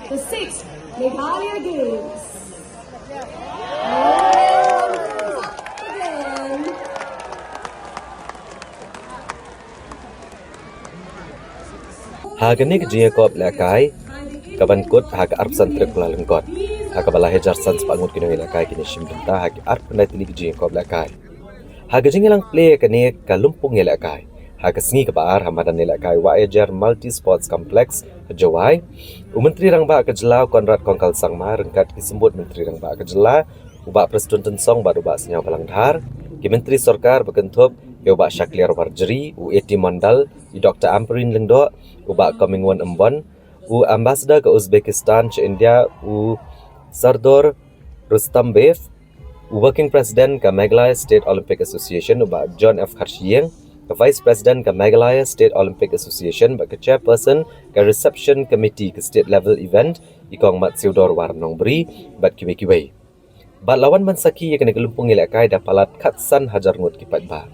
the 6th Meghalaya Games. Again. Hagani kejia kop lakai, kaban kot haga arp santrik pulaleng kot. Haga balahe jarsan sepangut kini lakai kini shimbenta haga arp pendai tili kejia kop lakai. Haga jingilang play kani kalumpung lakai. Haga sengi kebaar hamadan lakai Waejar Multi Sports Complex Jawai. Menteri Rangba Kejelau Konrad Kongkal Sangma rengkat disebut Menteri Rangba Kejelau ubak Presiden Tensong baru ubak senyau Balanghar. Ki Menteri Sorkar berkentup ubak Syakliar Warjeri U80 Mandal Dr. Amperin Lengdo ubak Komingwan Embon Ambassador ke Uzbekistan ke India Sardor Rustambev Working President ke Meghalaya State Olympic Association ubak John F. Kharshieng ke Vice President ke Meghalaya State Olympic Association ke Chairperson ke Reception Committee ke State Level Event ikong Mat Siudor Warnong Beri bat kiwe-kiwe. Bat lawan Mansaki yang kena gelumpung ilakai dapalat Katsan Hajar Ngut kipat ba.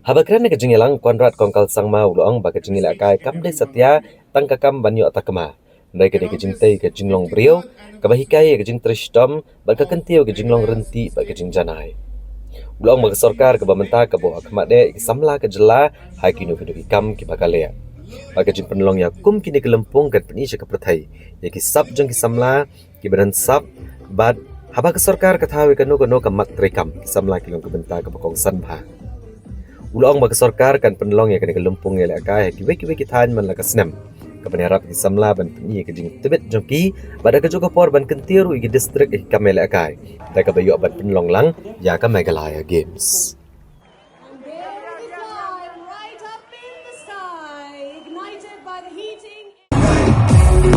Habakran ke jengilang Konrad Kongkal Sangma uloong bagi jengilakai Kamde Satya tangkakam banyo atakama. Mereka ke jingtai ke jinglong beriau, kebahikai ke jing Trishtom, bagi kentio ke jinglong renti bagi jing janai. Ulang bagi sorkar ke bamenta ke bawah kemakde ke samla ke jela hai kinu ke kam ke bagalea. Bagi jing penolong ya kum kini ke lempung ke penisha ke pertai. Ya ki sab jeng ke samla ke badan sab bad haba ke sorkar ke tahu ke no ke mak trekam ke samla ke long ke benta ke bakong sanbha. Ulang bagi sorkar kan penolong ya kini ke lempung ya lakai ki weki tan man la ke senam. Kebenaran di samla ban penyi ke jing tebet jongki pada ke Jogapur ban kentiru i distrik i kamela kai da ke bayu ban penlong lang ya ke Meghalaya Games. And there they fly right up in the sky, ignited by the heating. Our